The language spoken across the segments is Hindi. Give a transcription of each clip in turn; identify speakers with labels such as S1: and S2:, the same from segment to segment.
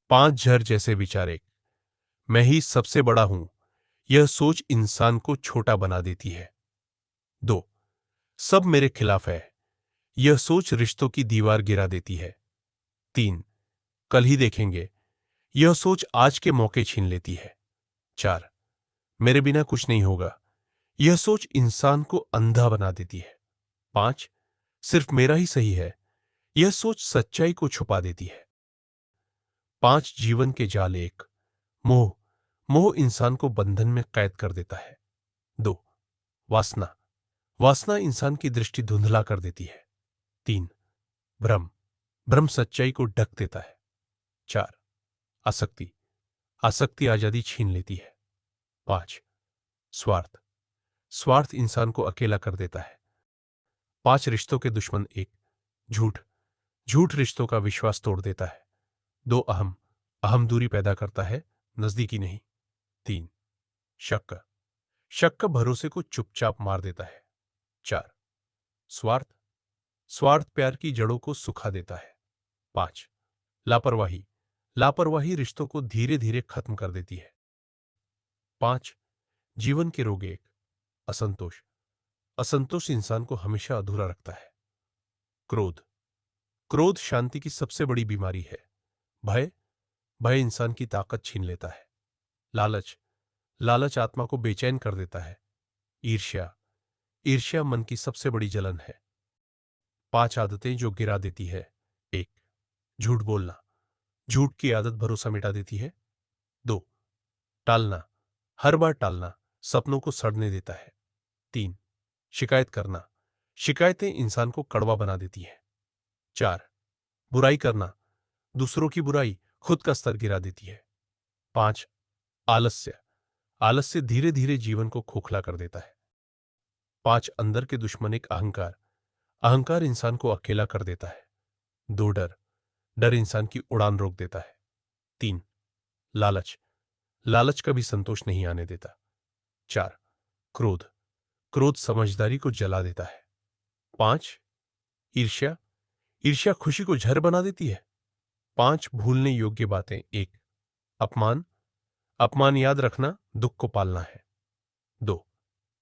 S1: पांच झर जैसे विचार। एक, मैं ही सबसे बड़ा हूं, यह सोच इंसान को छोटा बना देती है। दो, सब मेरे खिलाफ है, यह सोच रिश्तों की दीवार गिरा देती है। तीन, कल ही देखेंगे, यह सोच आज के मौके छीन लेती है। चार, मेरे बिना कुछ नहीं होगा, यह सोच इंसान को अंधा बना देती है। पांच, सिर्फ मेरा ही सही है, यह सोच सच्चाई को छुपा देती है। पांच जीवन के जाल। एक, मोह। मोह इंसान को बंधन में कैद कर देता है। दो, वासना। वासना इंसान की दृष्टि धुंधला कर देती है। तीन, भ्रम। भ्रम सच्चाई को ढक देता है। चार, आसक्ति। आसक्ति आजादी छीन लेती है। पांच, स्वार्थ। स्वार्थ इंसान को अकेला कर देता है। पांच रिश्तों के दुश्मन। एक, झूठ। झूठ रिश्तों का विश्वास तोड़ देता है। दो, अहम। अहम दूरी पैदा करता है, नजदीकी नहीं। तीन, शक। शक भरोसे को चुपचाप मार देता है। चार, स्वार्थ। स्वार्थ प्यार की जड़ों को सुखा देता है। पांच, लापरवाही। लापरवाही रिश्तों को धीरे धीरे खत्म कर देती है। पांच, जीवन के रोग। एक, असंतोष। असंतोष इंसान को हमेशा अधूरा रखता है। क्रोध। क्रोध शांति की सबसे बड़ी बीमारी है। भय। भय इंसान की ताकत छीन लेता है। लालच। लालच आत्मा को बेचैन कर देता है। ईर्ष्या। ईर्ष्या मन की सबसे बड़ी जलन है। पांच आदतें जो गिरा देती है। एक, झूठ बोलना। झूठ की आदत भरोसा मिटा देती है। दो, टालना। हर बार टालना सपनों को सड़ने देता है। तीन, शिकायत करना। शिकायतें इंसान को कड़वा बना देती है। चार, बुराई करना। दूसरों की बुराई खुद का स्तर गिरा देती है। पांच, आलस्य। आलस्य धीरे धीरे जीवन को खोखला कर देता है। पांच अंदर के दुश्मन। एक, अहंकार। अहंकार इंसान को अकेला कर देता है। दो, डर। डर इंसान की उड़ान रोक देता है। तीन, लालच। लालच कभी संतोष नहीं आने देता। चार, क्रोध। क्रोध समझदारी को जला देता है। पांच, ईर्ष्या। ईर्ष्या खुशी को जहर बना देती है। पांच, भूलने योग्य बातें। एक, अपमान। अपमान याद रखना दुख को पालना है। दो,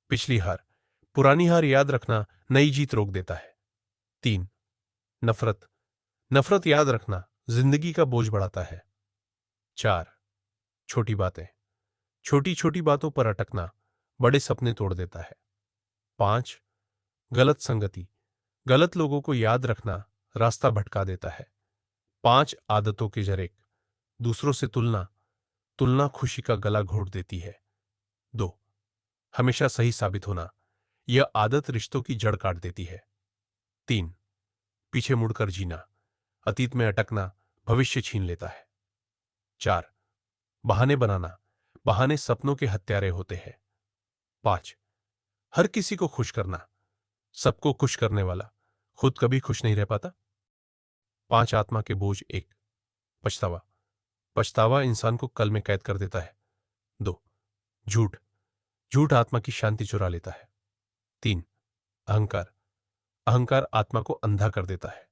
S1: पिछली हार। पुरानी हार याद रखना नई जीत रोक देता है। तीन, नफरत। नफरत याद रखना जिंदगी का बोझ बढ़ाता है। चार, छोटी बातें। छोटी छोटी बातों पर अटकना बड़े सपने तोड़ देता है। पांच, गलत संगति। गलत लोगों को याद रखना रास्ता भटका देता है। पांच आदतों के जर। एक, दूसरों से तुलना। तुलना खुशी का गला घोट देती है। दो, हमेशा सही साबित होना। यह आदत रिश्तों की जड़ काट देती है। तीन, पीछे मुड़कर जीना। अतीत में अटकना भविष्य छीन लेता है। चार, बहाने बनाना। बहाने सपनों के हत्यारे होते हैं। पांच, हर किसी को खुश करना। सबको खुश करने वाला खुद कभी खुश नहीं रह पाता। पांच आत्मा के बोझ। एक, पछतावा। पछतावा इंसान को कल में कैद कर देता है। दो, झूठ। झूठ आत्मा की शांति चुरा लेता है। तीन, अहंकार। अहंकार आत्मा को अंधा कर देता है।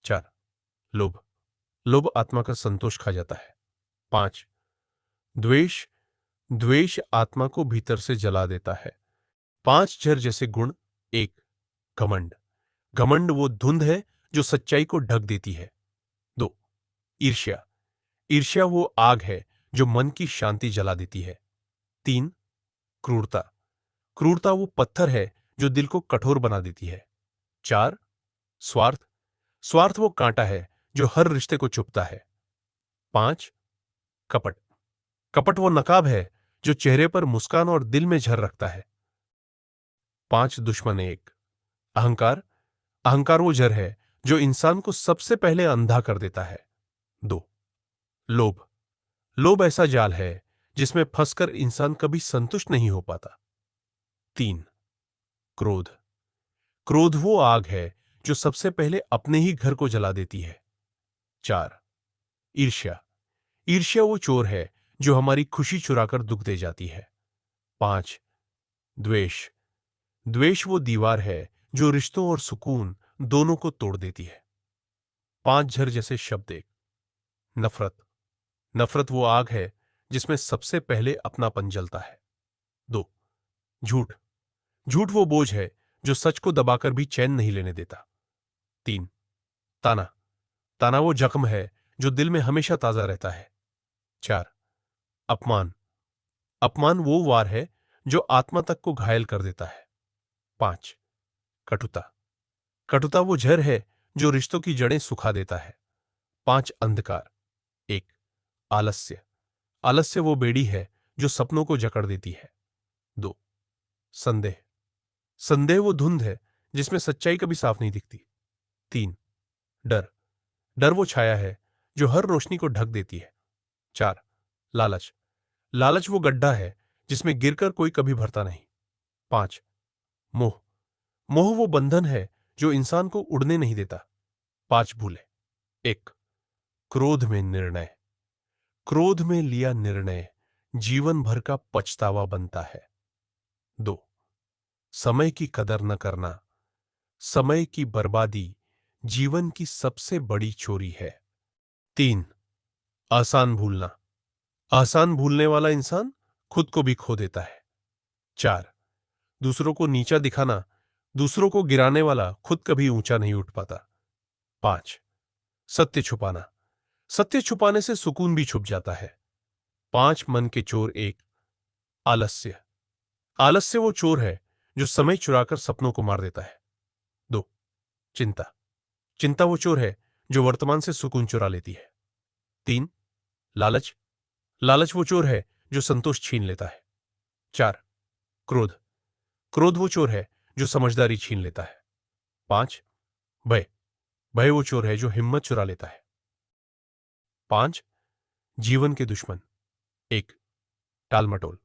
S1: चार, लोभ। लोभ आत्मा का संतोष खा जाता है। पांच, द्वेष। द्वेष आत्मा को भीतर से जला देता है। पांच झर जैसे गुण। एक, घमंड। घमंड वो धुंध है जो सच्चाई को ढक देती है। दो, ईर्ष्या। ईर्ष्या वो आग है जो मन की शांति जला देती है। तीन, क्रूरता। क्रूरता वो पत्थर है जो दिल को कठोर बना देती है। चार, स्वार्थ। स्वार्थ वो कांटा है जो हर रिश्ते को चुभता है। पांच, कपट। कपट वो नकाब है जो चेहरे पर मुस्कान और दिल में झर रखता है। पांच दुश्मन। एक, अहंकार। अहंकार वो जर है जो इंसान को सबसे पहले अंधा कर देता है। दो, लोभ। लोभ ऐसा जाल है जिसमें फंसकर इंसान कभी संतुष्ट नहीं हो पाता। तीन, क्रोध। क्रोध वो आग है जो सबसे पहले अपने ही घर को जला देती है। चार, ईर्ष्या। ईर्ष्या वो चोर है जो हमारी खुशी चुराकर दुख दे जाती है। पांच, द्वेष। द्वेष वो दीवार है जो रिश्तों और सुकून दोनों को तोड़ देती है। पांच झर जैसे शब्द। एक, नफरत। नफरत वो आग है जिसमें सबसे पहले अपनापन जलता है। 2. झूठ। झूठ वो बोझ है जो सच को दबाकर भी चैन नहीं लेने देता। 3. ताना। ताना वो जख्म है जो दिल में हमेशा ताजा रहता है। 4. अपमान। अपमान वो वार है जो आत्मा तक को घायल कर देता है। 5. कटुता। कटुता वो जहर है जो रिश्तों की जड़ें सुखा देता है। 5. अंधकार। 1. आलस्य। आलस्य वो बेड़ी है जो सपनों को जकड़ देती है। 2. संदेह। संदेह वो धुंध है जिसमें सच्चाई कभी साफ नहीं दिखती। 3. डर। डर वो छाया है जो हर रोशनी को ढक देती है। 4. लालच। लालच वो गड्ढा है जिसमें गिरकर कोई कभी भरता नहीं। 5. मोह। मोह वो बंधन है जो इंसान को उड़ने नहीं देता। 5 भूले। 1. क्रोध में निर्णय। क्रोध में लिया निर्णय जीवन भर का पछतावा बनता है। 2. समय की कदर न करना। समय की बर्बादी जीवन की सबसे बड़ी चोरी है। 3. आसान भूलना। आसान भूलने वाला इंसान खुद को भी खो देता है। 4. दूसरों को नीचा दिखाना। दूसरों को गिराने वाला खुद कभी ऊंचा नहीं उठ पाता। 5. सत्य छुपाना। सत्य छुपाने से सुकून भी छुप जाता है। 5 मन के चोर। 1. आलस्य। आलस्य वो चोर है जो समय चुराकर सपनों को मार देता है। 2. चिंता। चिंता वो चोर है जो वर्तमान से सुकून चुरा लेती है। 3. लालच। लालच वो चोर है जो संतोष छीन लेता है। 4. क्रोध। क्रोध वो चोर है जो समझदारी छीन लेता है। 5. भय। भय वो चोर है जो हिम्मत चुरा लेता है। 5. जीवन के दुश्मन। 1. टालमटोल।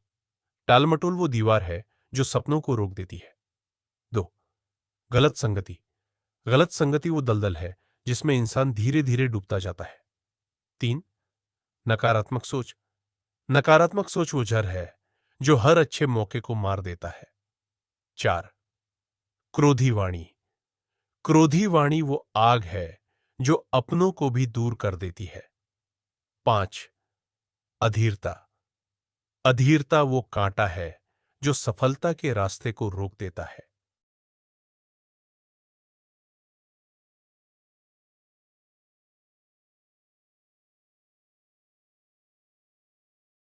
S1: टालमटोल वो दीवार है जो सपनों को रोक देती है। 2. गलत संगति। गलत संगति वो दलदल है जिसमें इंसान धीरे धीरे डूबता जाता है। 3. नकारात्मक सोच। नकारात्मक सोच वो जहर है जो हर अच्छे मौके को मार देता है। 4. क्रोधी वाणी। क्रोधी वाणी वो आग है जो अपनों को भी दूर कर देती है। 5. अधीरता। अधीरता वो कांटा है जो सफलता के रास्ते को रोक देता है।